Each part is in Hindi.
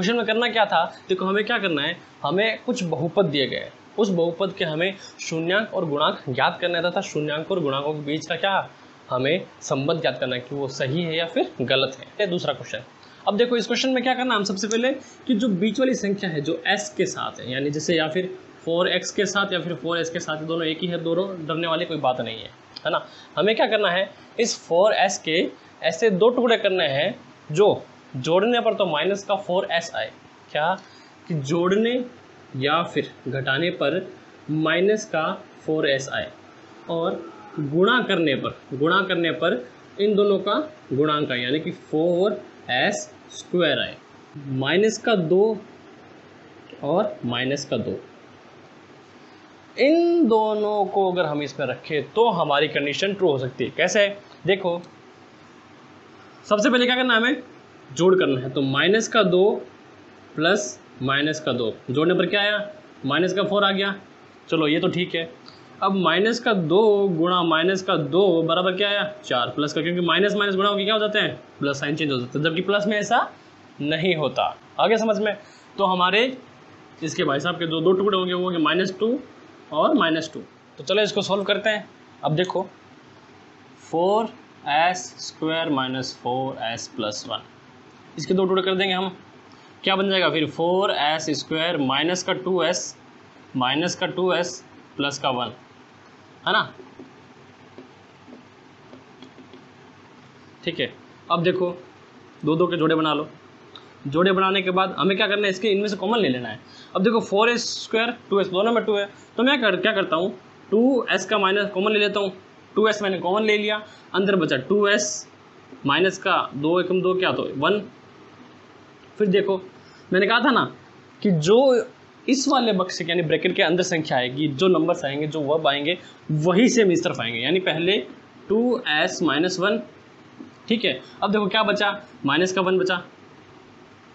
क्वेश्चन में करना क्या था, देखो हमें क्या करना है, हमें कुछ बहुपद दिए गए, उस बहुपद के हमें शून्यांक और गुणांक ज्ञात करना था। शून्यांक और गुणांकों के बीच का क्या हमें संबंध ज्ञात करना है कि वो सही है या फिर गलत है। ये दूसरा क्वेश्चन। अब देखो इस क्वेश्चन में क्या करना है, हम सबसे पहले कि जो बीच वाली संख्या है जो s के साथ है, यानी जैसे या फिर 4x के साथ या फिर 4s के साथ, दोनों एक ही है, दोनों डरने वाली कोई बात नहीं है ना। हमें क्या करना है, इस 4s के ऐसे दो टुकड़े करने हैं जो जोड़ने पर तो माइनस का 4s आए, क्या कि जोड़ने या फिर घटाने पर माइनस का 4s आए, और गुणा करने पर इन दोनों का गुणांक आए, यानी कि 4s स्क्वायर आए। माइनस का 2 और माइनस का 2, इन दोनों को अगर हम इसमें रखें तो हमारी कंडीशन ट्रू हो सकती है। कैसे, देखो सबसे पहले क्या करना है, हमें जोड़ करना है। तो माइनस का 2 प्लस माइनस का 2 जोड़ने पर क्या आया, माइनस का 4 आ गया। चलो ये तो ठीक है। अब माइनस का 2 गुणा माइनस का 2 बराबर क्या आया, 4 प्लस का, क्योंकि माइनस माइनस गुणा होकर क्या हो जाते हैं, प्लस साइन चेंज हो जाता है, जबकि प्लस में ऐसा नहीं होता। आगे समझ में। तो हमारे इसके भाई साहब के दो टुकड़े होंगे, वो होंगे -2 और -2। तो चलो इसको सॉल्व करते हैं। अब देखो 4s square minus 4s plus 1, इसके दो टुकड़े कर देंगे हम, क्या बन जाएगा फिर 4s स्क्वायर माइनस का 2s प्लस का 1, है ना। ठीक है। अब देखो दो के जोड़े बना लो। जोड़े बनाने के बाद हमें क्या करना है, इसके इनमें से कॉमन ले लेना है। अब देखो 4s स्क्वायर 2s दोनों में 2 है, तो मैं क्या करता हूँ, 2s का माइनस कॉमन ले लेता हूँ। 2s मैंने कॉमन ले लिया, अंदर बचा 2s माइनस का 2 एकम 2 क्या तो 1। फिर देखो मैंने कहा था ना कि जो इस वाले बक्स यानी ब्रैकेट के अंदर संख्या आएगी, जो नंबर्स आएंगे, जो वर्ब आएंगे, वही सेम इस तरफ आएंगे, यानी पहले 2s माइनस 1। ठीक है। अब देखो क्या बचा, माइनस का 1 बचा,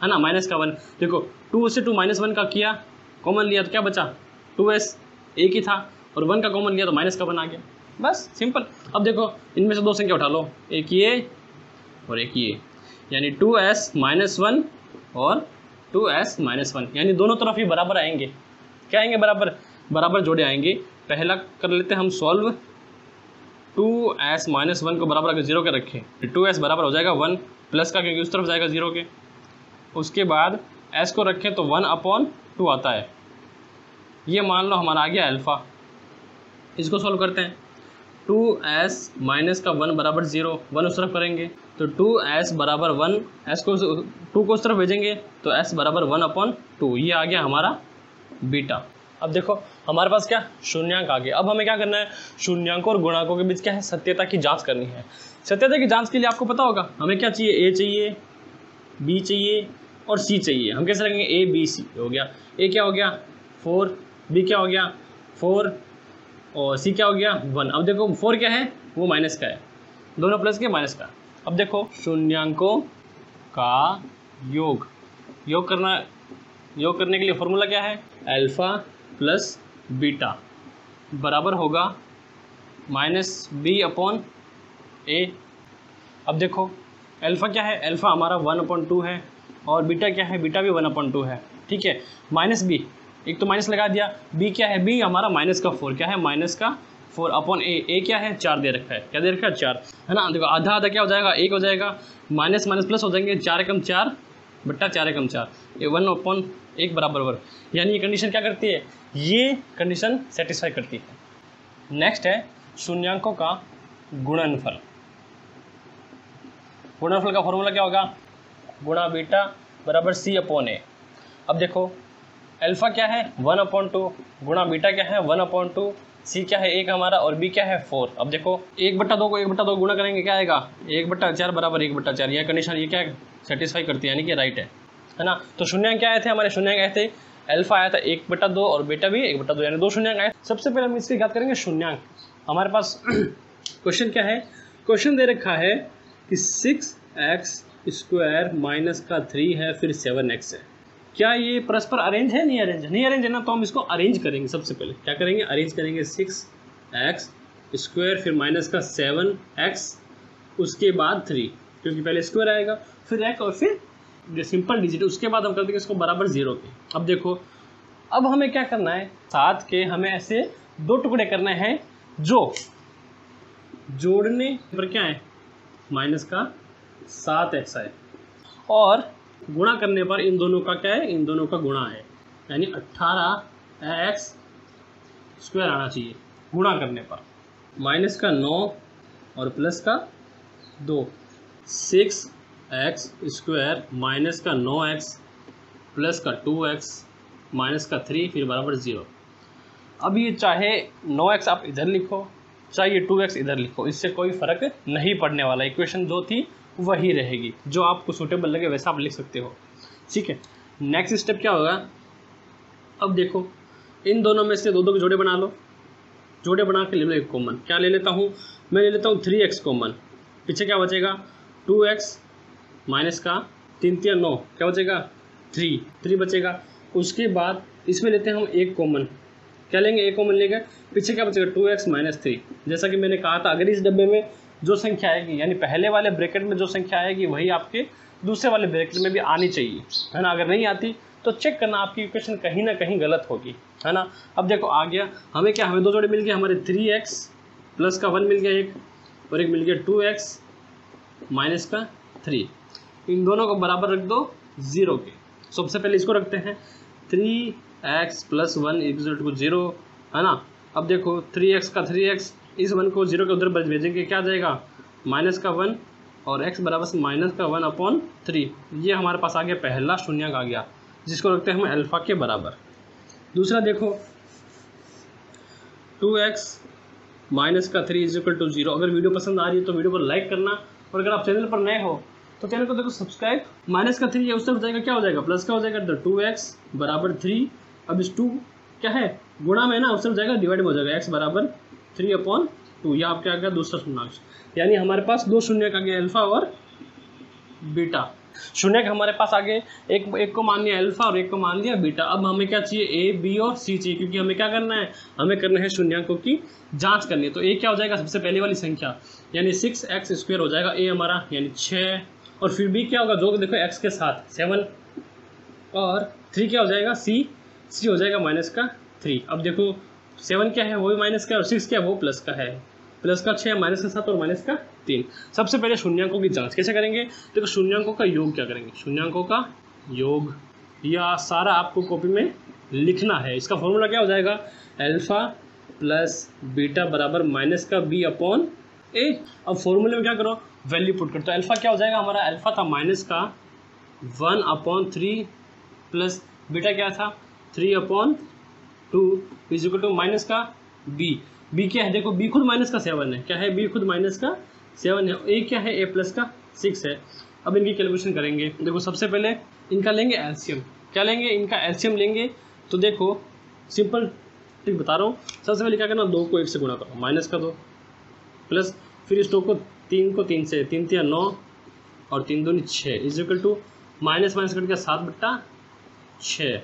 है ना, माइनस का 1। देखो 2 से 2 माइनस 1 का किया, कॉमन लिया तो क्या बचा, 2s एक ही था, और 1 का कॉमन लिया तो माइनस का 1 आ गया, बस सिंपल। अब देखो इनमें से दो संख्या उठा लो, एक ये और एक ये, यानी 2s माइनस 1 और 2s माइनस 1, यानी दोनों तरफ ही बराबर आएंगे। क्या आएंगे, बराबर जोड़े आएंगे। पहला कर लेते हैं हम सॉल्व, 2s माइनस 1 को बराबर अगर 0 के रखें, 2s बराबर हो जाएगा 1 प्लस का, क्योंकि उस तरफ जाएगा 0 के। उसके बाद s को रखें तो 1/2 आता है, ये मान लो हमारा आ गया अल्फ़ा। इसको सॉल्व करते हैं, 2s माइनस का 1 बराबर 0, 1 उस तरफ करेंगे तो 2s बराबर 1, s को 2 को उस तरफ भेजेंगे तो s बराबर 1/2, ये आ गया हमारा बीटा। अब देखो हमारे पास क्या शून्यांक आ गए। अब हमें क्या करना है, शून्यांकों और गुणांकों के बीच क्या है, सत्यता की जांच करनी है। सत्यता की जांच के लिए आपको पता होगा हमें क्या चाहिए, a चाहिए, b चाहिए और c चाहिए। हम कैसे रखेंगे, a b c हो गया, a क्या हो गया 4, b क्या हो गया 4 और c क्या हो गया 1। अब देखो 4 क्या है, वो माइनस का है, दोनों प्लस के माइनस का। अब देखो शून्यांकों का योग करने के लिए फॉर्मूला क्या है, अल्फ़ा प्लस बीटा बराबर होगा -b/a। अब देखो अल्फ़ा क्या है, अल्फ़ा हमारा 1/2 है, और बीटा क्या है, बीटा भी 1/2 है। ठीक है, माइनस b, एक तो माइनस लगा दिया, b क्या है, b हमारा माइनस का 4, क्या है माइनस का 4/a। a क्या है, 4 दे रखा है, क्या दे रखा है 4, है ना। देखो आधा आधा क्या हो जाएगा, 1 हो जाएगा, माइनस माइनस प्लस हो जाएंगे, 4 एकम 4 बट्टा 4 एकम 4, ये 1/1 बराबर 1। यानी ये कंडीशन क्या करती है, ये कंडीशन सेटिस्फाई करती है। नेक्स्ट है शून्यांकों का गुणनफल। गुणनफल का फॉर्मूला क्या होगा, गुणा बीटा बराबर c/a। अब देखो अल्फ़ा क्या है 1/2, गुणा बीटा क्या है 1/2, c क्या है 1 हमारा, और b क्या है 4। अब देखो 1/2 को 1/2 गुणा करेंगे, क्या आएगा 1/4 बराबर 1/4। यह कंडीशन ये क्या सेटिस्फाई करती है, यानी कि राइट है ना। तो शून्यांक क्या आए थे, हमारे शून्यांक आए थे, अल्फ़ा आया था 1/2 और बीटा भी 1/2, यानी 2 शून्यांक आए। सबसे पहले हम इसकी बात करेंगे शून्यांक। हमारे पास क्वेश्चन क्या है, क्वेश्चन दे रखा है कि 6x स्क्वायर माइनस का 3 है, फिर 7x है। क्या ये परस्पर अरेंज है, नहीं अरेंज है, नहीं अरेंज है ना, तो हम इसको अरेंज करेंगे। सबसे पहले क्या करेंगे, अरेंज करेंगे 6x स्क्वायर फिर माइनस का 7x, उसके बाद 3, क्योंकि पहले स्क्वायर आएगा, फिर x और फिर सिंपल डिजिट, उसके बाद हम कर देंगे इसको बराबर 0 के। अब देखो, अब हमें क्या करना है, 7 के हमें ऐसे 2 टुकड़े करने हैं जो जोड़ने पर क्या है माइनस का 7x है, और गुणा करने पर इन दोनों का क्या है, इन दोनों का गुणा है, यानी 18x स्क्वायर आना चाहिए गुणा करने पर। माइनस का 9 और प्लस का 2, 6x स्क्वायर माइनस का 9x प्लस का 2x माइनस का 3 फिर बराबर 0। अब ये चाहे 9x आप इधर लिखो चाहे ये 2x इधर लिखो, इससे कोई फ़र्क नहीं पड़ने वाला। इक्वेशन जो थी वही रहेगी, जो आपको सूटेबल लगे वैसा आप लिख सकते हो, ठीक है। नेक्स्ट स्टेप क्या होगा, अब देखो इन दोनों में से 2 के जोड़े बना लो। जोड़े बना के ले लो एक कॉमन। क्या ले लेता हूँ मैं, ले लेता हूँ 3x कॉमन। पीछे क्या बचेगा 2x माइनस का 3 3 9, क्या बचेगा 3 बचेगा। उसके बाद इसमें लेते हैं हम एक कॉमन। क्या लेंगे, एक कॉमन लेंगे, पीछे क्या बचेगा 2x माइनस 3। जैसा कि मैंने कहा था, अगर इस डब्बे में जो संख्या आएगी, यानी पहले वाले ब्रैकेट में जो संख्या आएगी वही आपके दूसरे वाले ब्रैकेट में भी आनी चाहिए, है ना। अगर नहीं आती तो चेक करना, आपकी इक्वेशन कहीं ना कहीं गलत होगी, है ना। अब देखो आ गया, हमें क्या, हमें 2 जोड़े मिल गए, हमारे 3x प्लस का 1 मिल गया एक, और एक मिल गया 2x माइनस का 3। इन दोनों को बराबर रख दो 0 के। सबसे पहले इसको रखते हैं 3x प्लस 1 इक्वल टू 0, है ना। अब देखो 3x का 3x, इस 1 को 0 के उधर भेजेंगे, क्या जाएगा माइनस का 1 और x बराबर से माइनस का 1/3। ये हमारे पास आ गया पहला शून्यक आ गया, जिसको रखते हैं हम अल्फ़ा के बराबर। दूसरा देखो 2x माइनस का 3 इक्वल टू 0। अगर वीडियो पसंद आ रही है तो वीडियो को लाइक करना, और अगर आप चैनल पर नए हो तो चैनल को देखो सब्सक्राइब। माइनस का 3 है, उस तरफ जाएगा क्या हो जाएगा, प्लस का हो जाएगा, तो 2x बराबर 3। अब इस 2 क्या है गुणा में ना, उस तरफ जाएगा डिवाइड में हो जाएगा, x बराबर 3/2। यह आपके आ गया दूसरा शून्यक, यानी हमारे पास 2 शून्यक आ गए, अल्फा और बीटा। शून्यक हमारे पास आ गए, एक को मान लिया अल्फा और एक को मान लिया बीटा। अब हमें क्या चाहिए, ए बी और सी चाहिए, क्योंकि हमें क्या करना है, हमें करना है शून्यकों की जांच करनी है। तो ए क्या हो जाएगा, सबसे पहले वाली संख्या यानी 6x स्क्वायर हो जाएगा, ए हमारा यानी 6, और फिर बी क्या होगा, जो देखो x के साथ 7, और 3 क्या हो जाएगा, सी हो जाएगा माइनस का 3। अब देखो 7 क्या है, वो भी माइनस का, और 6 क्या है, वो प्लस का है, प्लस का 6 माइनस का 7 और माइनस का 3। सबसे पहले शून्यकों की जांच कैसे करेंगे, देखो शून्यकों का योग क्या करेंगे, शून्यकों का योग या सारा आपको कॉपी में लिखना है। इसका फॉर्मूला क्या हो जाएगा, अल्फा प्लस बीटा बराबर माइनस का b/a। अब फॉर्मूले में क्या करो, वैल्यू पुट कर। तो अल्फा क्या हो जाएगा हमारा, अल्फा था माइनस का 1/3 प्लस बीटा क्या था 3/2 इक्वल टू माइनस का बी क्या है, देखो बी खुद माइनस का 7 है, क्या है बी खुद माइनस का 7 है, ए क्या है, ए प्लस का 6 है। अब इनकी कैलकुलेशन करेंगे। देखो सबसे पहले इनका लेंगे एलसीएम। क्या लेंगे, इनका एलसीएम लेंगे। तो देखो सिंपल ट्रिक बता रहा हूँ। सबसे पहले क्या करना, 2 को 1 से गुणा करो, माइनस का 2 प्लस फिर इस 2 को 3 से, 3 3 9 और 3 2 6 इक्वल टू माइनस कट गया 7/6,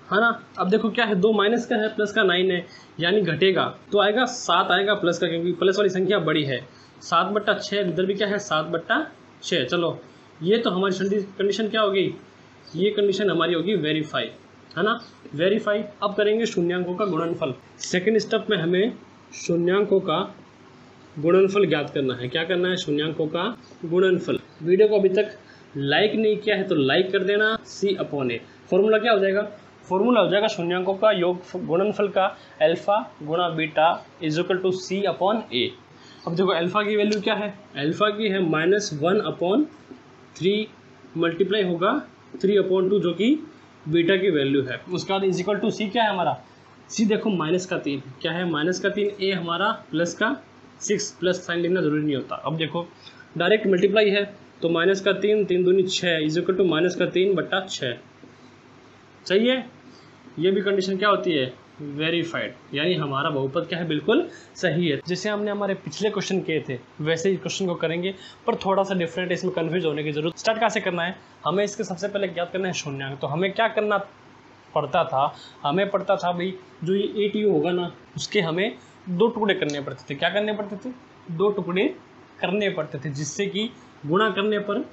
है ना। अब देखो क्या है, 2 माइनस का है, प्लस का 9 है, यानी घटेगा तो आएगा 7 आएगा प्लस का, क्योंकि प्लस वाली संख्या बड़ी है। 7/6 इधर भी क्या है 7/6। चलो ये तो हमारी कंडीशन क्या होगी, ये कंडीशन हमारी होगी वेरीफाई, है ना, वेरीफाई। अब करेंगे शून्यकों का गुणनफल। सेकेंड स्टेप में हमें शून्यकों का गुणनफल ज्ञात करना है। क्या करना है, शून्यकों का गुणनफल। वीडियो को अभी तक लाइक नहीं किया है तो लाइक कर देना। C/A फॉर्मूला क्या हो जाएगा, फॉर्मूला हो जाएगा शून्यकों का योग गुणनफल का अल्फा गुणा बीटा इक्वल टू C/A। अब देखो अल्फा की वैल्यू क्या है, अल्फा की है -1/3 मल्टीप्लाई होगा 3/2 जो कि बीटा की वैल्यू है। उसके बाद इक्वल टू सी क्या है हमारा, सी देखो माइनस का 3, क्या है माइनस का 3, ए हमारा प्लस का 6, प्लस साइन लिखना जरूरी नहीं होता। अब देखो डायरेक्ट मल्टीप्लाई है तो माइनस का 3 3 दूनी 6 इक्वल टू माइनस का 3/6। चाहिए ये भी कंडीशन क्या होती है, वेरीफाइड, यानी हमारा बहुपद क्या है, बिल्कुल सही है। जैसे हमने हमारे पिछले क्वेश्चन किए थे वैसे ही क्वेश्चन को करेंगे, पर थोड़ा सा डिफरेंट है, इसमें कन्फ्यूज होने की जरूरत। स्टार्ट कैसे करना है, हमें इसके सबसे पहले ज्ञात करना है शून्यक। तो हमें क्या करना पड़ता था, हमें पड़ता था भाई जो ये ATU होगा ना, उसके हमें 2 टुकड़े करने पड़ते थे। क्या करने पड़ते थे, 2 टुकड़े करने पड़ते थे, जिससे कि गुणा करने पर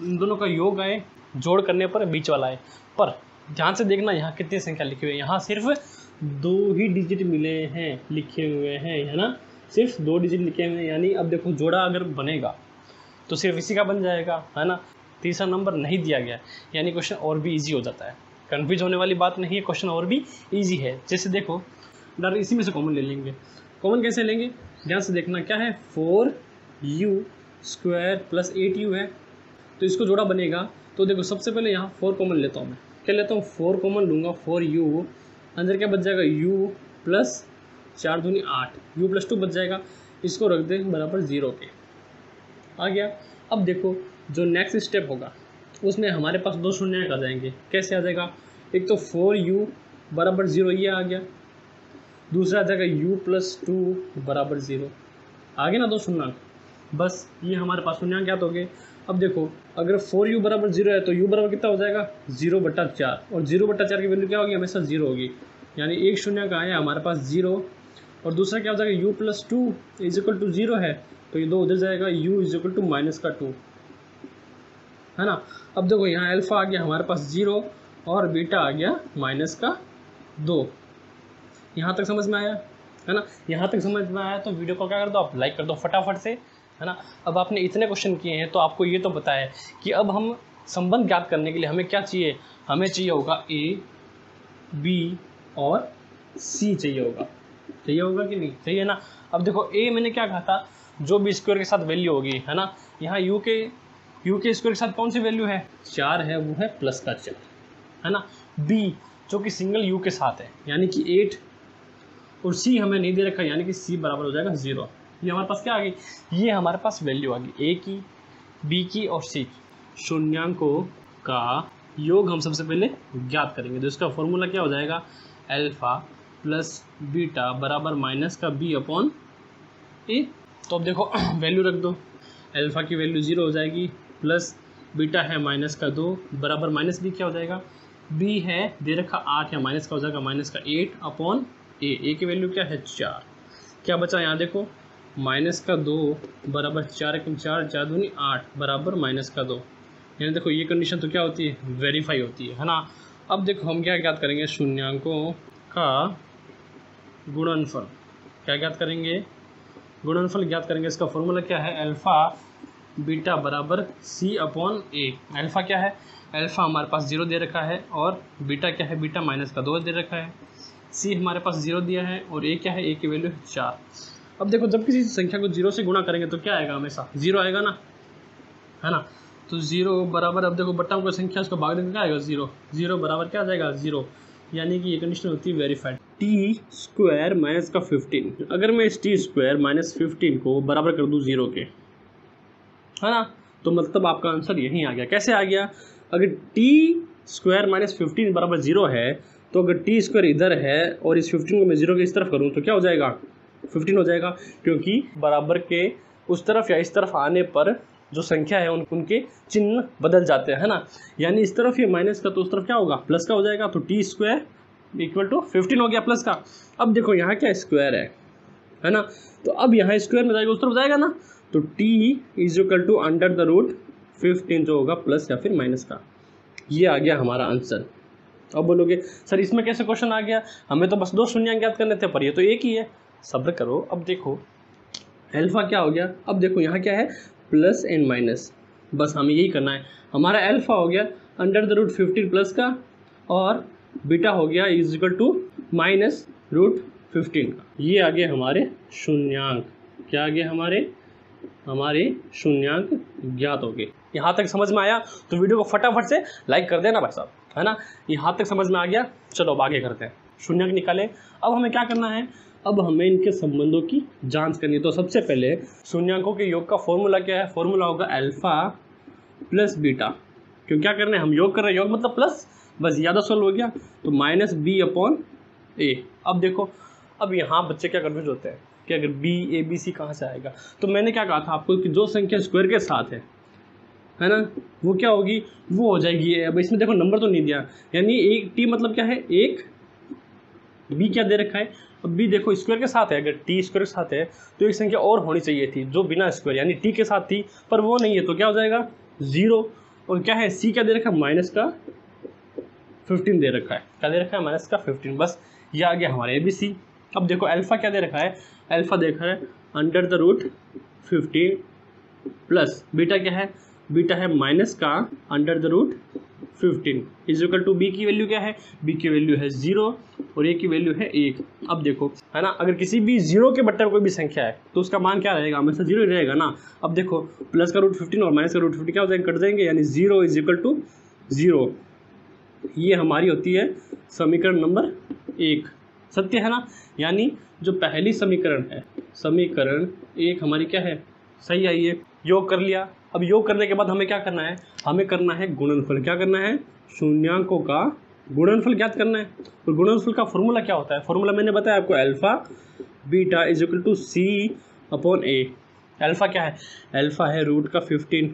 इन दोनों का योग आए जोड़ करने पर बीच वाला है। पर ध्यान से देखना यहाँ कितनी संख्या लिखी हुई है, यहाँ सिर्फ 2 ही डिजिट मिले हैं, लिखे हुए हैं, है ना, सिर्फ 2 डिजिट लिखे हुए हैं। यानी अब देखो जोड़ा अगर बनेगा तो सिर्फ इसी का बन जाएगा, है ना। तीसरा नंबर नहीं दिया गया, यानी क्वेश्चन और भी इजी हो जाता है। कन्फ्यूज होने वाली बात नहीं है, क्वेश्चन और भी इजी है। जैसे देखो डायरेक्ट इसी में से कॉमन ले लेंगे। कॉमन कैसे लेंगे, ध्यान से देखना, क्या है 4u स्क्वायर प्लस 8u है, तो इसको जोड़ा बनेगा। तो देखो सबसे पहले यहाँ 4 कॉमन लेता हूँ मैं, क्या लेता हूँ 4 कॉमन लूँगा, 4u, अंदर क्या बच जाएगा u प्लस 4 दूनी 8, u प्लस 2 बच जाएगा, इसको रख दें बराबर 0 के, आ गया। अब देखो जो नेक्स्ट स्टेप होगा उसमें हमारे पास 2 शून्य आ जाएंगे। कैसे आ जाएगा, एक तो 4u बराबर 0 ये आ गया, दूसरा आ जाएगा u प्लस 2 बराबर 0, आ गए ना 2 शून्य, बस ये हमारे पास शून्य ज्ञात हो गए। अब देखो अगर 4u बराबर 0 है तो u बराबर कितना हो जाएगा 0/4, और 0/4 की वैल्यू क्या होगी, हमेशा 0 होगी, यानी एक शून्य का है हमारे पास 0, और दूसरा क्या हो जाएगा u plus 2 is equal to 0 है, तो ये 2 उधर जाएगा, u इज इक्वल टू -2, है ना। अब देखो यहाँ अल्फा आ गया हमारे पास 0 और बीटा आ गया -2। यहाँ तक समझ में आया, है ना। यहाँ तक समझ में आया तो वीडियो को क्या कर दो, आप लाइक कर दो फटाफट से, है ना। अब आपने इतने क्वेश्चन किए हैं तो आपको ये तो पता है कि अब हम संबंध ज्ञात करने के लिए हमें क्या चाहिए, हमें चाहिए होगा a, b और c चाहिए होगा कि नहीं चाहिए ना। अब देखो a मैंने क्या कहा था, जो भी स्क्वायर के साथ वैल्यू होगी, है ना। यहाँ u के स्क्वायर के साथ कौन सी वैल्यू है 4 है, वो है +4, है ना। b जो कि सिंगल u के साथ है यानी कि 8, और c हमें नहीं दे रखा यानी कि c बराबर हो जाएगा 0। ये हमारे पास क्या आ गई, ये हमारे पास वैल्यू आ गई a की, b की और c की। शून्यांकों का योग हम सबसे पहले ज्ञात करेंगे, तो इसका फॉर्मूला क्या हो जाएगा, अल्फा प्लस बीटा बराबर -b/a। तो अब देखो वैल्यू रख दो, अल्फा की वैल्यू 0 हो जाएगी, प्लस बीटा है -2 बराबर -b क्या हो जाएगा, b है दे रखा 8 या माइनस का हो जाएगा -8/a। a की वैल्यू क्या है 4, क्या बचा यहाँ देखो -2 बराबर 4 × 4 4 दूनी 8 बराबर -2, यानी देखो ये कंडीशन तो क्या होती है, वेरीफाई होती है ना। अब देखो हम क्या ज्ञात करेंगे, शून्यांकों का गुणनफल, क्या ज्ञात करेंगे, गुणनफल ज्ञात करेंगे। इसका फॉर्मूला क्या है, अल्फा बीटा बराबर c/a। अल्फा क्या है, अल्फा हमारे पास 0 दे रखा है, और बीटा क्या है, बीटा -2 दे रखा है, c हमारे पास 0 दिया है, और a क्या है, a की वैल्यू 4। अब देखो जब किसी संख्या को 0 से गुणा करेंगे तो क्या आएगा, हमेशा 0 आएगा ना, है ना। तो 0 बराबर, अब देखो बट्टा को संख्या उसको भाग देंगे क्या आएगा 0 बराबर क्या आ जाएगा 0, यानी कि ये कंडीशन होती है वेरीफाइड। t² - 15, अगर मैं इस t² - 15 को बराबर कर दूं 0 के, है ना, तो मतलब आपका आंसर यहीं आ गया। कैसे आ गया, अगर t² - 15 बराबर 0 है, तो अगर t² इधर है और इस 15 को मैं 0 के इस तरफ करूँ तो क्या हो जाएगा 15 हो जाएगा, क्योंकि बराबर के उस तरफ या इस तरफ आने पर जो संख्या है उनके चिन्ह बदल जाते हैं, है ना। यानी इस तरफ ये माइनस का तो उस तरफ क्या होगा प्लस का हो जाएगा, तो t² = 15 हो गया प्लस का। अब देखो यहाँ क्या स्क्वायर है ना, तो अब यहाँ स्क्वायर में जाएगा उस तरफ जाएगा ना, तो t = √15 जो होगा प्लस या फिर माइनस का। ये आ गया हमारा आंसर। अब बोलोगे सर इसमें कैसे क्वेश्चन आ गया, हमें तो बस 2 शून्य ज्ञात करने थे, पर ये तो एक ही है। सब्र करो, अब देखो अल्फा क्या हो गया, अब देखो यहाँ क्या है प्लस एंड माइनस, बस हमें यही करना है। हमारा अल्फा हो गया √15 प्लस का, और बीटा हो गया -√15 का। ये आ गए हमारे शून्यांक, क्या आ गए हमारे शून्यांक ज्ञात हो गए। यहाँ तक समझ में आया तो वीडियो को फटाफट से लाइक कर देना भाई साहब, है ना। यहाँ तक समझ में आ गया, चलो अब आगे करते हैं, शून्यांक निकालें। अब हमें क्या करना है, अब हमें इनके संबंधों की जांच करनी है। तो सबसे पहले शून्यांकों के योग का फॉर्मूला क्या है, फॉर्मूला होगा अल्फा प्लस बीटा। क्यों क्या कर रहे हैं हम, योग कर रहे हैं, योग मतलब प्लस, बस ज़्यादा सोल्व हो गया, तो -b/a। अब देखो अब यहाँ बच्चे क्या कन्फ्यूज होते हैं कि अगर b a b c कहाँ से आएगा, तो मैंने क्या कहा था आपको कि जो संख्या स्क्वायर के साथ है ना, वो क्या होगी, वो हो जाएगी a। अब इसमें देखो नंबर तो नहीं दिया, यानी एक t मतलब क्या है 1, b क्या दे रखा है, अब b देखो स्क्वायर के साथ है, अगर t स्क्वायर के साथ है तो एक संख्या और होनी चाहिए थी जो बिना स्क्वायर यानी t के साथ थी, पर वो नहीं है, तो क्या हो जाएगा 0। और क्या है सी क्या दे रखा है माइनस का 15 दे रखा है, क्या दे रखा है माइनस का 15, बस ये आ गया हमारे ABC। अब देखो अल्फा क्या दे रखा है, अल्फा देखा है under the root 15 plus beta क्या है, बीटा है माइनस का under the root 15 is equal to B की वैल्यू क्या है, बी की वैल्यू है 0 और ए की वैल्यू है 1। अब देखो है ना, अगर किसी भी 0 के बट्टे में कोई भी संख्या है तो उसका मान क्या रहेगा, हमेशा 0 ही रहेगा ना। अब देखो प्लस का रूट 15 और माइनस का रूट 15 क्या हो जाएंगे, कट जाएंगे, यानी 0 इज इक्वल टू 0। ये हमारी होती है समीकरण नंबर 1, सत्य है ना। यानी जो पहली समीकरण है, समीकरण 1 हमारी क्या है, सही आई है। योग कर लिया। अब योग करने के बाद हमें क्या करना है, हमें करना है गुणनफल। क्या करना है, शून्यांकों का गुणनफल ज्ञात करना है। और गुणनफल का फॉर्मूला क्या होता है, फॉर्मूला मैंने बताया आपको, alpha beta is equal to C upon A. Alpha क्या है, अल्फा है रूट का 15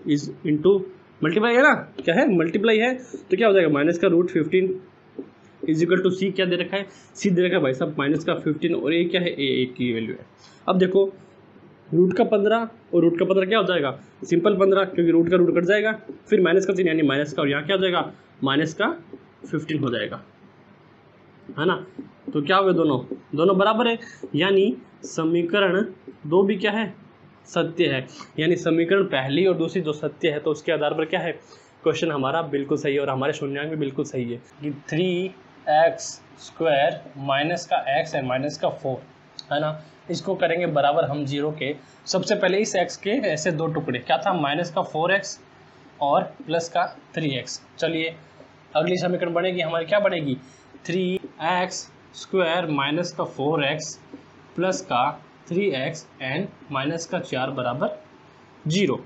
इज इंटू मल्टीप्लाई है ना, क्या है मल्टीप्लाई है, तो क्या हो जाएगा माइनस का रूट 15 इज इक्वल टू सी क्या दे रखा है, सी दे रखा है भाई साहब माइनस का 15 और ए क्या है, ए की वैल्यू है। अब देखो रूट का 15 और रूट का 15 क्या हो जाएगा, सिंपल 15 क्योंकि रूट का रूट कट जाएगा, फिर माइनस का 3 यानी माइनस का, और यहाँ क्या हो जाएगा माइनस का 15 हो जाएगा, है ना। तो क्या हुए, दोनों बराबर है, यानी समीकरण 2 भी क्या है, सत्य है। यानी समीकरण पहली और दूसरी जो सत्य है तो उसके आधार पर क्या है, क्वेश्चन हमारा बिल्कुल सही है और हमारे शून्यांक भी बिल्कुल सही है कि 3x² माइनस का x है माइनस का 4, है ना। इसको करेंगे बराबर हम 0 के। सबसे पहले इस x के ऐसे दो टुकड़े, क्या था माइनस का 4x और प्लस का 3x। चलिए अगली समीकरण बनेगी हमारी, क्या बनेगी 3x² माइनस का 4x प्लस का 3x एंड माइनस का 4 बराबर 0।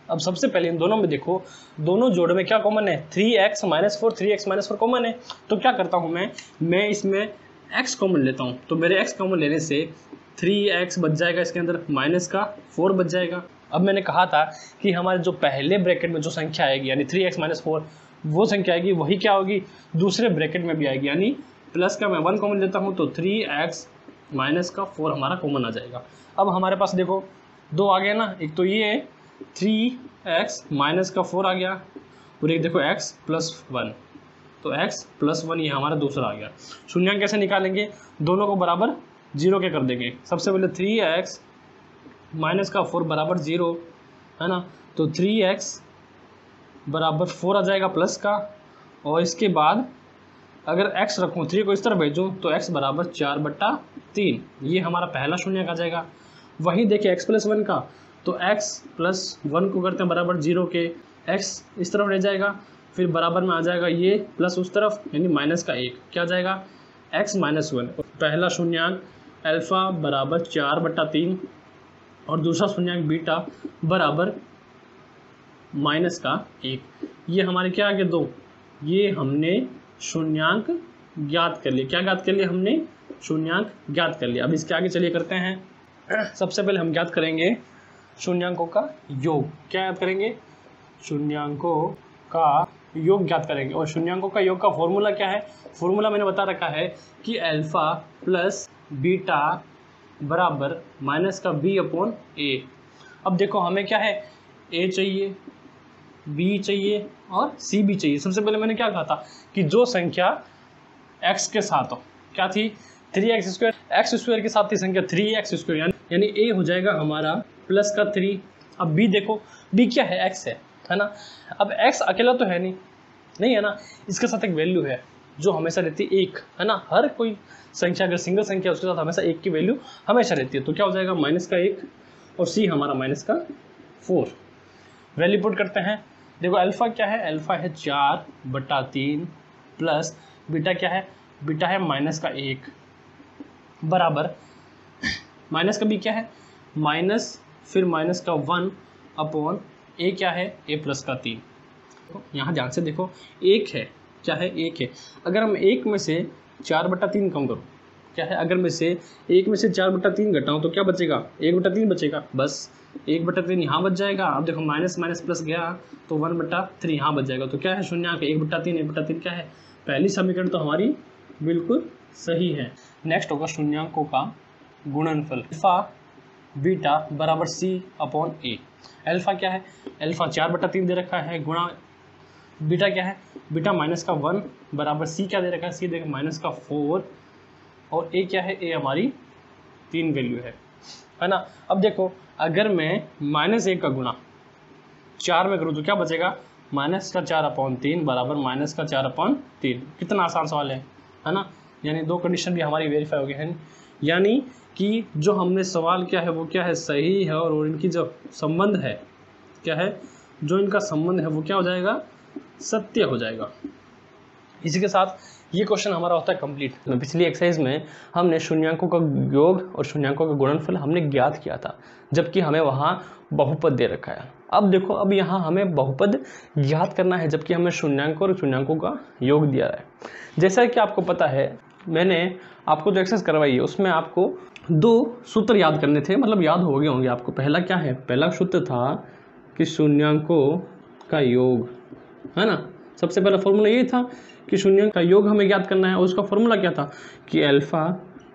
अब सबसे पहले इन दोनों में देखो, दोनों जोड़ में क्या कॉमन है, 3x minus 4, 3x minus 4 common है। तो क्या करता हूँ मैं इसमें x कॉमन लेता हूँ, तो मेरे x कॉमन लेने से 3x बच जाएगा, इसके अंदर माइनस का 4 बच जाएगा। अब मैंने कहा था कि हमारे जो पहले ब्रैकेट में जो संख्या आएगी यानी 3x माइनस 4 वो संख्या आएगी, वही क्या होगी दूसरे ब्रैकेट में भी आएगी, यानी प्लस का मैं 1 कॉमन लेता हूँ तो 3x माइनस का 4 हमारा कॉमन आ जाएगा। अब हमारे पास देखो 2 आ गया ना, एक तो ये 3x माइनस का 4 आ गया और एक देखो x प्लस 1, तो x प्लस 1 ये हमारा दूसरा आ गया। शून्यांक कैसे निकालेंगे, दोनों को बराबर 0 के कर देंगे। सबसे पहले 3x माइनस का 4 बराबर 0, है ना, तो 3x बराबर 4 आ जाएगा प्लस का, और इसके बाद अगर x रखूँ 3 को इस तरह भेजूँ तो x बराबर 4/3, ये हमारा पहला शून्यांक आ जाएगा। वहीं देखिए x प्लस 1 का, तो x प्लस 1 को करते हैं बराबर 0 के, x इस तरफ रह जाएगा, फिर बराबर में आ जाएगा ये प्लस उस तरफ यानी माइनस का 1, क्या आ जाएगा x माइनस 1। पहला शून्यांक अल्फा बराबर 4/3 और दूसरा शून्यांक बीटा बराबर माइनस का 1। ये हमारे क्या आ गए 2, ये हमने शून्यांक ज्ञात कर लिए। क्या ज्ञात कर लिया हमने, शून्यांक ज्ञात कर लिया। अब इसके आगे चलिए करते हैं। सबसे पहले हम ज्ञात करेंगे शून्यांकों का योग। क्या ज्ञात करेंगे, शून्यांकों का योग ज्ञात करेंगे। और शून्यांकों का योग का फॉर्मूला क्या है, फॉर्मूला मैंने बता रखा है कि अल्फा प्लस बीटा बराबर माइनस का b/a। अब देखो हमें क्या है, a चाहिए, b चाहिए और c भी चाहिए। सबसे पहले मैंने क्या कहा था कि जो संख्या x के साथ हो, क्या थी 3x², x² के साथ थी संख्या 3x², यानी a हो जाएगा हमारा प्लस का 3। अब b देखो, b क्या है, x है ना। अब x अकेला तो है नहीं है ना, इसके साथ एक वैल्यू है जो हमेशा रहती है 1, है ना। हर कोई संख्या अगर सिंगल संख्या उसके साथ हमेशा 1 की वैल्यू हमेशा रहती है। तो क्या हो जाएगा माइनस का 1 और c हमारा माइनस का 4। वैल्यू पुट करते हैं। देखो अल्फा क्या है, अल्फा है 4/3 प्लस बीटा क्या है, बीटा है माइनस का 1 बराबर माइनस का b क्या है, माइनस फिर माइनस का 1 अपॉन a क्या है, a प्लस का 3। यहाँ ध्यान से देखो 1 है, क्या है 1 है। अगर हम 1 में से 4/3 कम करो, क्या है, अगर मैं से 1 में से 4/3 घटाऊँ तो क्या बचेगा, 1/3 बचेगा, बस 1/3 यहाँ बच जाएगा। अब देखो माइनस माइनस प्लस गया तो 1/3 यहाँ बच जाएगा। तो क्या है शून्यांक 1/3, 1/3 क्या है, पहली समीकरण तो हमारी बिल्कुल सही है। नेक्स्ट होगा शून्यांकों का गुणनफल। अल्फा बीटा बराबर सी अपॉन ए। अल्फा क्या है, अल्फा 4/3 दे रखा है, गुणा बीटा क्या है, बीटा -1 बराबर सी क्या दे रखा है, सी देखा -4, और ए क्या है, ए हमारी 3 वैल्यू है ना। अब देखो अगर मैं -1 का गुणा 4 में करूँ तो क्या बचेगा, -4/3 बराबर -4/3। कितना आसान सवाल है ना। यानी दो कंडीशन भी हमारी वेरीफाई हो गई है, यानी कि जो हमने सवाल क्या है वो क्या है, सही है, और इनकी जो संबंध है क्या है, जो इनका संबंध है वो क्या हो जाएगा, सत्य हो जाएगा। इसी के साथ ये क्वेश्चन हमारा होता है कंप्लीट। पिछली एक्सरसाइज में हमने शून्यांकों का योग और शून्यांकों का गुणनफल हमने ज्ञात किया था, जबकि हमें वहाँ बहुपद दे रखा है। अब देखो अब यहाँ हमें बहुपद ज्ञात करना है, जबकि हमें शून्यांकों और शून्यांकों का योग दिया है। जैसा कि आपको पता है, मैंने आपको जो एक्सरसाइज करवाई है उसमें आपको 2 सूत्र याद करने थे, मतलब याद हो गए होंगे आपको। पहला क्या है, पहला सूत्र था कि शून्यांकों का योग, है ना। सबसे पहला फॉर्मूला यही था कि शून्यांक का योग हमें ज्ञात करना है, और उसका फॉर्मूला क्या था कि अल्फा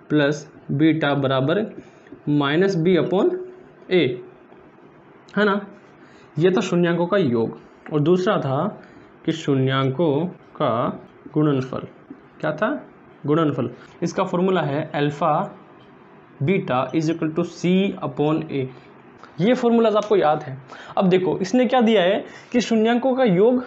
प्लस बीटा बराबर -b/a, है ना। ये था शून्यांकों का योग। और दूसरा था कि शून्यांकों का गुणनफल, क्या था, गुणनफल। इसका फॉर्मूला है अल्फा बीटा = c/a। ये फॉर्मूलाज आपको याद है। अब देखो इसने क्या दिया है कि शून्यांकों का योग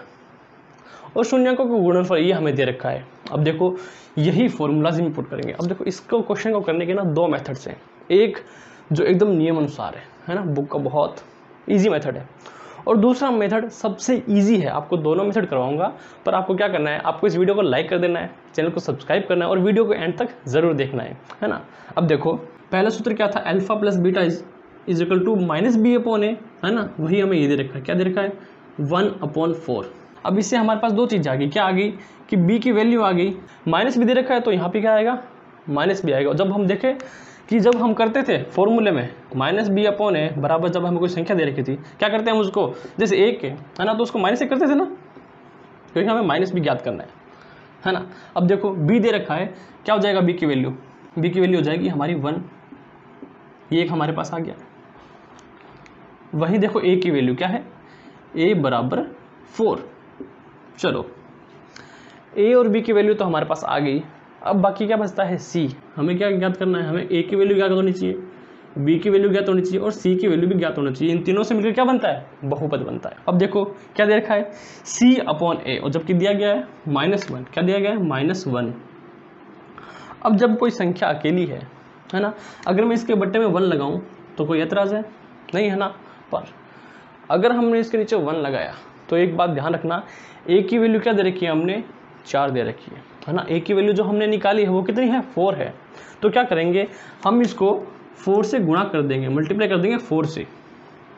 और शून्यांकों का गुणनफल ये हमें दे रखा है। अब देखो यही फॉर्मूलाज हम पुट करेंगे। अब देखो इसको क्वेश्चन को करने के ना 2 मेथड्स हैं, एक जो एकदम नियम अनुसार है ना, बुक का बहुत इजी मेथड है, और दूसरा मेथड सबसे इजी है। आपको दोनों मेथड करवाऊंगा, पर आपको क्या करना है, आपको इस वीडियो को लाइक कर देना है, चैनल को सब्सक्राइब करना है, और वीडियो को एंड तक जरूर देखना है ना। अब देखो पहला सूत्र क्या था, alpha plus beta is -b/a, है ना। वही हमें ये दे रखा है, क्या दे रखा है, 1/4। अब इससे हमारे पास 2 चीज़ आ गई, क्या आ गई कि b की वैल्यू आ गई, माइनस भी दे रखा है तो यहाँ पे क्या आएगा, माइनस भी आएगा। जब हम देखें कि जब हम करते थे फॉर्मूले में -b/a बराबर, जब हमें कोई संख्या दे रखी थी, क्या करते हैं हम उसको, जैसे 1 है ना, तो उसको -1 करते थे ना, क्योंकि हमें माइनस भी ज्ञात करना है ना। अब देखो b दे रखा है, क्या हो जाएगा b की वैल्यू, b की वैल्यू हो जाएगी हमारी 1, ये एक हमारे पास आ गया। वहीं देखो a की वैल्यू क्या है, a बराबर 4। चलो a और b की वैल्यू तो हमारे पास आ गई। अब बाकी क्या बचता है, c। हमें क्या ज्ञात करना है, हमें a की वैल्यू ज्ञात होनी चाहिए, b की वैल्यू ज्ञात होनी चाहिए, और c की वैल्यू भी ज्ञात होनी चाहिए। इन तीनों से मिलकर क्या बनता है, बहुपद बनता है। अब देखो क्या दे रखा है, c/a, और जबकि दिया गया है -1, क्या दिया गया है, -1। अब जब कोई संख्या अकेली है ना, अगर मैं इसके बट्टे में 1 लगाऊं तो कोई एतराज़ है नहीं, है ना। पर अगर हमने इसके नीचे 1 लगाया तो एक बात ध्यान रखना, a की वैल्यू क्या दे रखी है, हमने 4 दे रखी है ना। a की वैल्यू जो हमने निकाली है वो कितनी है, 4 है। तो क्या करेंगे, हम इसको 4 से गुणा कर देंगे, मल्टीप्लाई कर देंगे 4 से,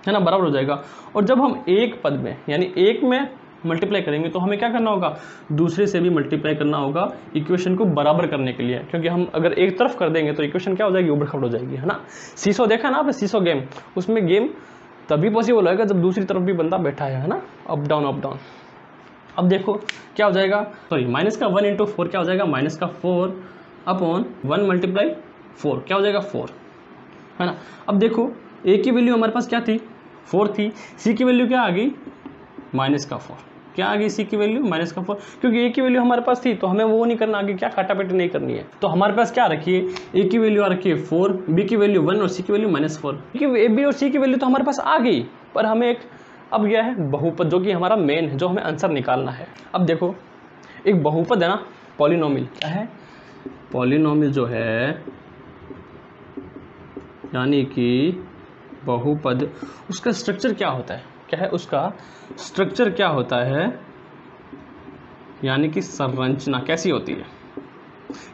है ना, बराबर हो जाएगा। और जब हम एक पद में यानी 1 में मल्टीप्लाई करेंगे तो हमें क्या करना होगा, दूसरे से भी मल्टीप्लाई करना होगा इक्वेशन को बराबर करने के लिए, क्योंकि हम अगर एक तरफ कर देंगे तो इक्वेशन क्या हो जाएगी, ऊबड़ खाबड़ हो जाएगी, है ना। सीसो देखा ना आपने, सीसो गेम, उसमें गेम तभी पॉसिबल होगा जब दूसरी तरफ भी बंदा बैठा है ना, अप डाउन अप डाउन। अब देखो क्या हो जाएगा, सॉरी -1 × 4 क्या हो जाएगा, -4/1 × 4 क्या हो जाएगा, 4, है ना। अब देखो a की वैल्यू हमारे पास क्या थी, 4 थी, c की वैल्यू क्या आ गई, -4। क्या आ गई c की वैल्यू, -4, क्योंकि a की वैल्यू हमारे पास थी तो हमें वो नहीं करना, आगे क्या काटापेटी नहीं करनी है। तो हमारे पास क्या रखी है, a की वैल्यू आ रखी है 4, b की वैल्यू 1 और c की वैल्यू -4। क्योंकि b और c की वैल्यू तो हमारे पास आ गई, पर हमें एक अब यह है बहुपद, जो कि हमारा मेन है, जो हमें आंसर निकालना है। अब देखो एक बहुपद है ना, पॉलिनोमियल, क्या है, पॉलिनोमियल जो है यानी कि बहुपद, उसका स्ट्रक्चर क्या होता है, क्या है उसका स्ट्रक्चर क्या होता है, यानी कि संरचना कैसी होती है,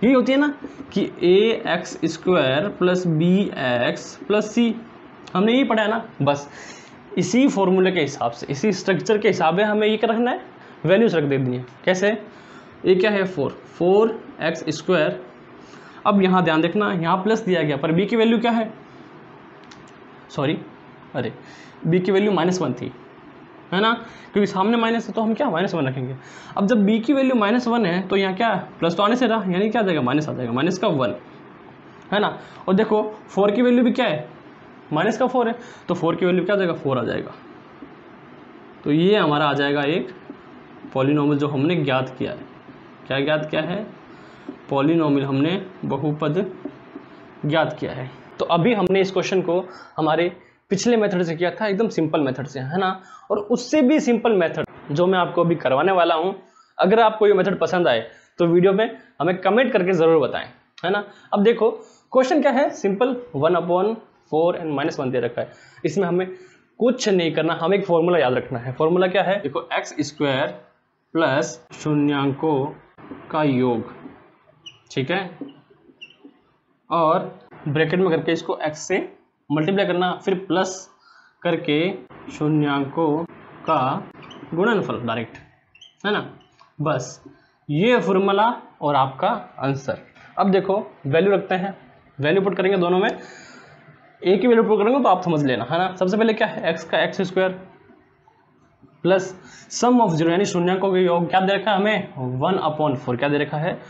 यही होती है ना कि ax² + bx + c, हमने यही पढ़ा है ना। बस इसी फॉर्मूले के हिसाब से, इसी स्ट्रक्चर के हिसाब से हमें ये क्या रखना है, वैल्यूज रख देनी है। कैसे, ये क्या है, 4x²। अब यहाँ ध्यान देखना, यहाँ प्लस दिया गया, पर b की वैल्यू क्या है, सॉरी अरे b की वैल्यू -1 थी, है ना, क्योंकि सामने माइनस है तो हम क्या -1 रखेंगे। अब जब b की वैल्यू -1 है तो यहाँ क्या प्लस तो आने से रहा, यानी क्या आ जाएगा, माइनस आ जाएगा, -1, है ना। और देखो 4 की वैल्यू भी क्या है, माइनस का 4 है, तो 4 की वैल्यू क्या आ जाएगा, 4 आ जाएगा। तो ये हमारा आ जाएगा एक पॉलिनोमियल जो हमने ज्ञात किया है। क्या ज्ञात किया है, पॉलिनोमियल हमने बहुपद ज्ञात किया है। तो अभी हमने इस क्वेश्चन को हमारे पिछले मेथड से किया था, एकदम सिंपल मेथड से, है ना। और उससे भी सिंपल मेथड जो मैं आपको अभी करवाने वाला हूं, अगर आपको ये मेथड पसंद आए तो वीडियो में हमें कमेंट करके जरूर बताएं, है ना। अब देखो क्वेश्चन क्या है, सिंपल 1/4 एंड -1 दे रखा है। इसमें हमें कुछ नहीं करना, हमें एक फॉर्मूला याद रखना है। फॉर्मूला क्या है, देखो x² प्लस शून्यांकों का योग, ठीक है, और ब्रैकेट में करके इसको x से मल्टीप्लाई करना, फिर प्लस करके शून्यांकों का गुणनफल डायरेक्ट, है ना। बस ये फॉर्मूला और आपका आंसर। अब देखो वैल्यू रखते हैं, वैल्यू पुट करेंगे दोनों में, एक ही वैल्यू पुट करेंगे तो आप समझ लेना, है ना। सबसे पहले क्या है, x का x² plus some of zero यानी शून्यांकों के योग, क्या दे रखा है हमें, 1/4, क्या दे रखा है,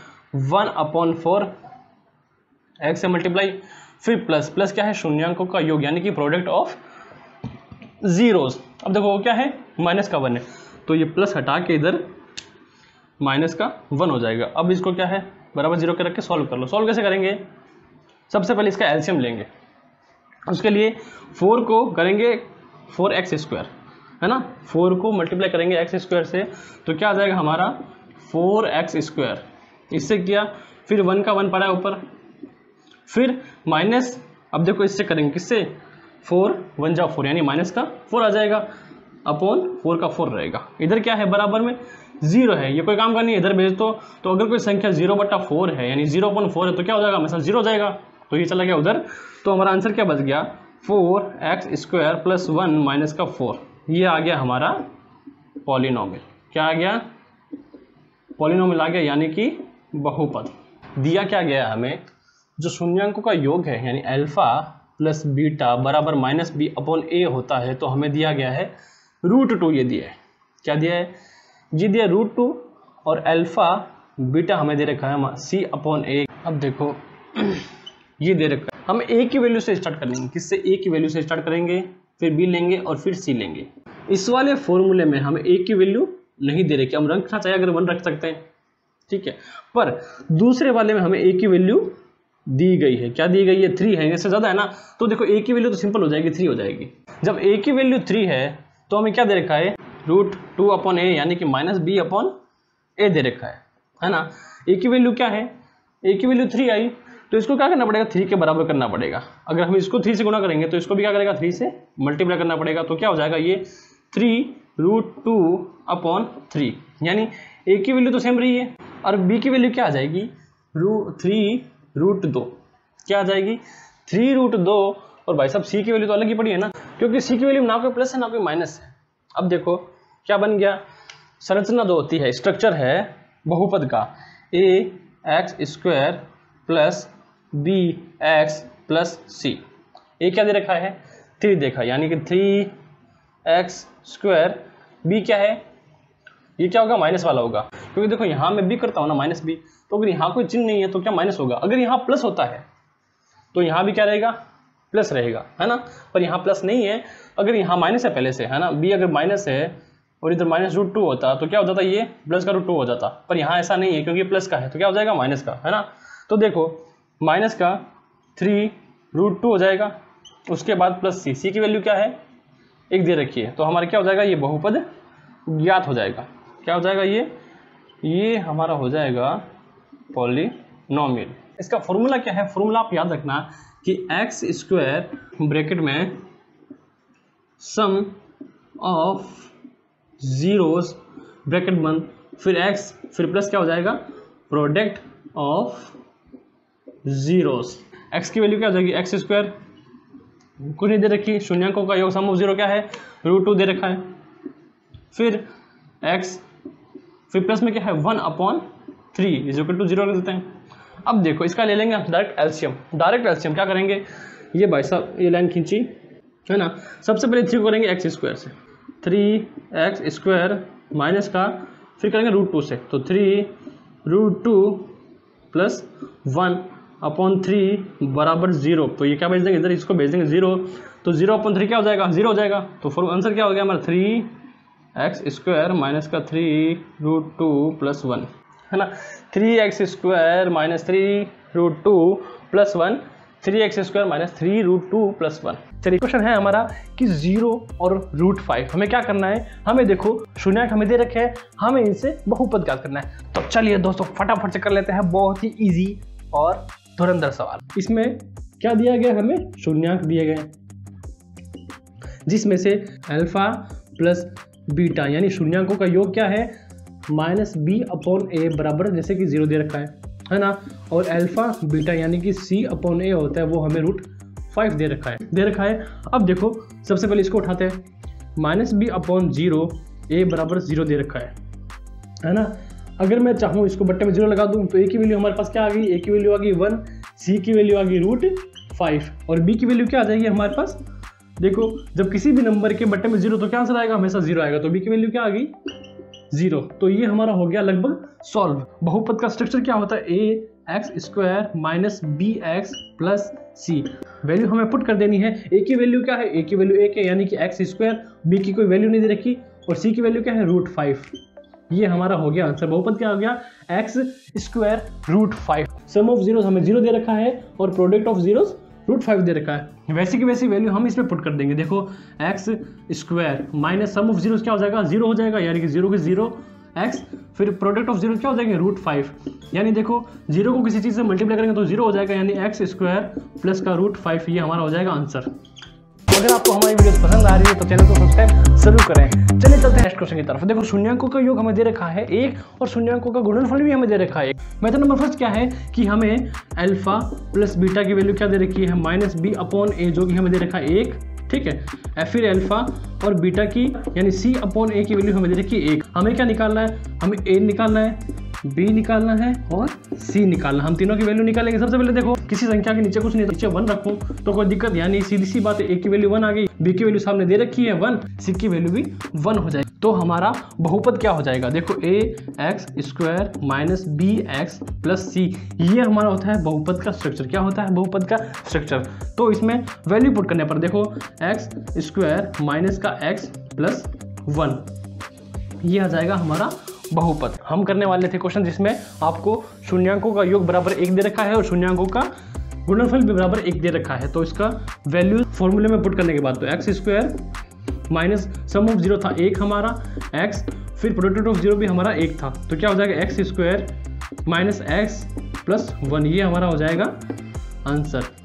1/4 x से मल्टीप्लाई, फिर प्लस, प्लस क्या है, शून्यांकों का योग यानी कि प्रोडक्ट ऑफ जीरोस। अब देखो क्या है, माइनस का 1 है, तो ये प्लस हटा के इधर माइनस का 1 हो जाएगा। अब इसको क्या है, बराबर 0 के रख के सॉल्व कर लो। सॉल्व कैसे करेंगे, सबसे पहले इसका एलसीएम लेंगे। उसके लिए 4 को करेंगे 4x², है ना, 4 को मल्टीप्लाई करेंगे x² से, तो क्या आ जाएगा हमारा 4x²। इससे किया, फिर 1 का 1 पड़ा है ऊपर, फिर माइनस, अब देखो इससे करेंगे किससे, 4 1 जा 4 यानी माइनस का 4 आ जाएगा, अपॉन 4 का 4 रहेगा। इधर क्या है, बराबर में 0 है, ये कोई काम का नहीं है, इधर भेज दो। तो अगर कोई संख्या 0/4 है यानी 0/4 है तो क्या हो जाएगा, हमेशा 0 हो जाएगा, तो ये चला गया उधर। तो हमारा आंसर क्या बच गया, 4x² प्लस 1 माइनस का 4। ये आ गया हमारा पॉलिनोमियल। क्या आ गया, पॉलिनोमियल आ गया, यानी कि बहुपद। दिया क्या गया हमें, जो शून्यांकों का योग है यानी अल्फा प्लस बीटा बराबर -b/a होता है, तो हमें दिया गया है √2। ये दिया है, क्या दिया है, ये दिया √2, और अल्फा बीटा हमें दे रखा है c/a। अब देखो ये दे रखा है, हम a की वैल्यू से स्टार्ट करेंगे, किससे, a की वैल्यू से स्टार्ट करेंगे, फिर b लेंगे और फिर c लेंगे। इस वाले फॉर्मूले में हमें a की वैल्यू नहीं दे रखी, हम रखना चाहिए अगर 1 रख सकते हैं, ठीक है। पर दूसरे वाले में हमें a की वैल्यू दी गई है, क्या दी गई है, 3 है, इससे ज्यादा है ना, तो देखो a की वैल्यू तो सिंपल हो जाएगी, 3 हो जाएगी। जब a की वैल्यू 3 है तो हमें क्या दे रखा है, √2/a यानी कि -b/a दे रखा है ना। a की वैल्यू क्या है, a की वैल्यू 3 आई, तो इसको क्या करना पड़ेगा, 3 के बराबर करना पड़ेगा। अगर हम इसको 3 से गुणा करेंगे तो इसको भी क्या करेगा, 3 से मल्टीप्लाई करना पड़ेगा, तो क्या हो जाएगा ये 3√2/3, यानी a की वैल्यू तो सेम रही है, और b की वैल्यू क्या आ जाएगी, 3√2, क्या आ जाएगी 3√2। और भाई साहब c की वैल्यू तो अलग ही पड़ी है ना, क्योंकि c की वैल्यू ना कोई प्लस है ना कोई माइनस है। अब देखो क्या बन गया, संरचना जो होती है, स्ट्रक्चर है बहुपद का, ax² plus bx plus c। ए क्या दे रखा है, 3 देखा, यानी कि 3x², b क्या है, ये क्या होगा, माइनस वाला होगा, क्योंकि देखो यहाँ मैं b करता हूँ ना, -b, तो अगर यहाँ कोई चिन्ह नहीं है तो क्या माइनस होगा। अगर यहाँ प्लस होता है तो यहाँ भी क्या रहेगा, प्लस रहेगा, है ना। पर यहाँ प्लस नहीं है, अगर यहाँ माइनस है पहले से, है ना, b अगर माइनस है और इधर -√2 होता तो क्या हो जाता, ये प्लस का √2 हो जाता, पर यहाँ ऐसा नहीं है क्योंकि प्लस का है, तो क्या हो जाएगा, माइनस का, है ना। तो देखो माइनस का 3√2 हो जाएगा, उसके बाद प्लस c की वैल्यू क्या है, 1 दे रखी है, तो हमारा क्या हो जाएगा, ये बहुपद ज्ञात हो जाएगा। क्या हो जाएगा, ये हमारा हो जाएगा पॉलिनोमियल। इसका फॉर्मूला क्या है, फॉर्मूला आप याद रखना कि x² ब्रैकेट में सम ऑफ जीरोस ब्रैकेट बंद, फिर x, फिर प्लस क्या हो जाएगा, प्रोडक्ट ऑफ जीरोस। x की वैल्यू क्या हो जाएगी, x² कुछ नहीं दे रखी, शून्यांकों का योग सम ऑफ जीरो क्या है, √2 दे रखा है, फिर x, फिर प्लस में क्या है 1/3 = 0 रख देते हैं। अब देखो इसका ले लेंगे डायरेक्ट एलसीएम। डायरेक्ट एलसीएम क्या करेंगे, ये भाई साहब ये लाइन खींची है ना, सबसे पहले 3 को करेंगे x² से, 3x² माइनस का, फिर करेंगे √2 से, तो 3√2 प्लस 1 अपॉन 3 बराबर 0। तो ये क्या भेज देंगे इधर, इसको भेज देंगे 0, तो 0 अपॉन 3 क्या हो जाएगा, 0 हो जाएगा। तो फॉर आंसर क्या हो गया हमारा 3x² माइनस का 3√2 + 1 है ना। 3x² minus 3√2 + 1, 3x² minus 3√2 + 1। चलिए क्वेश्चन है हमारा कि 0 और √5 हमें क्या करना है। हमें देखो शून्यक हमें दे रखे हैं, हमें इनसे बहुपद ज्ञात करना है। तो चलिए दोस्तों फटाफट से कर लेते हैं, बहुत ही इजी और धुरंधर सवाल। इसमें क्या दिया गया, हमें शून्यक दिए गए जिसमें से अल्फा प्लस बीटा यानी शून्यकों का योग क्या है -b/a बराबर जैसे कि 0 दे रखा है ना। और अल्फा बीटा यानी कि c/a होता है वो हमें √5 दे रखा है। अब देखो सबसे पहले इसको उठाते हैं, -b/0 a बराबर 0 दे रखा है ना। अगर मैं चाहूँ इसको बट्टे में 0 लगा दूँ तो a की वैल्यू हमारे पास क्या आ गई, a की वैल्यू आ गई 1, c की वैल्यू आ गई √5 और b की वैल्यू क्या आ जाएगी हमारे पास। देखो जब किसी भी नंबर के बट्टे में 0 तो क्या आंसर आएगा, हमेशा 0 आएगा। तो b की वैल्यू क्या आ गई 0। तो ये हमारा हो गया लगभग सॉल्व। बहुपद का स्ट्रक्चर क्या होता है, ax² minus bx plus c। Value हमें पुट कर देनी है। a की वैल्यू क्या है, a की वैल्यू 1 है यानी कि x², b की कोई वैल्यू नहीं दे रखी और c की वैल्यू क्या है √5। ये हमारा हो गया आंसर। बहुपद क्या हो गया x² √5। सम ऑफ जीरोस हमें 0 दे रखा है और प्रोडक्ट ऑफ जीरोस √5 दे रखा है। वैसी की वैसी वैल्यू हम इसमें पुट कर देंगे। देखो x² minus sum of zeros क्या हो जाएगा, 0 हो जाएगा यानी कि 0 के 0 x, फिर प्रोडक्ट ऑफ जीरो क्या हो जाएंगे √5 यानी देखो 0 को किसी चीज़ से मल्टीप्लाई करेंगे तो 0 हो जाएगा यानी x² प्लस का √5 ये हमारा हो जाएगा आंसर। तो अगर आपको हमारी वीडियोस पसंद आ रही है तो चैनल को सब्सक्राइब जरूर करें। चलिए चलते हैं नेक्स्ट क्वेश्चन की तरफ। देखो शून्यकों का योग हमें दे रखा है 1 और शून्यकों का गुणनफल भी हमें दे रखा है 1। मेथड नंबर फर्स्ट क्या है कि हमें अल्फा प्लस बीटा की वैल्यू क्या दे रखी है -b/a जो कि हमें दे रखा है 1, ठीक है। फिर अल्फा और बीटा की यानी c/a की वैल्यू हमें दे रखी है 1। हमें क्या निकालना है, हमें a निकालना है, b निकालना है और c निकालना है। हम तीनों की वैल्यू निकालेंगे। सबसे पहले देखो किसी संख्या के नीचे कुछ नहीं, नीचे 1 रखूं तो कोई दिक्कत, यानी सीधी सी बात है a की वैल्यू 1 आ गई, b की वैल्यू सामने दे रखी है 1, c की वैल्यू भी 1 हो जाएगी। तो हमारा बहुपद क्या हो जाएगा, देखो ax² minus bx plus c ये हमारा होता है बहुपद का स्ट्रक्चर। क्या होता है बहुपद का स्ट्रक्चर। तो इसमें वैल्यू पुट करने पर देखो x² माइनस का x प्लस 1 ये आ जाएगा हमारा बहुपद। हम करने वाले थे क्वेश्चन जिसमें आपको शून्यकों का योग बराबर 1 दे रखा है और शून्यकों का गुणनफल भी बराबर 1 दे रखा है। तो इसका वैल्यू फॉर्मूले में पुट करने के बाद तो x² माइनस सम ऑफ 0 था 1 हमारा x, फिर प्रोडक्ट ऑफ 0 भी हमारा 1 था तो क्या हो जाएगा x² माइनस x प्लस 1 ये हमारा हो जाएगा आंसर।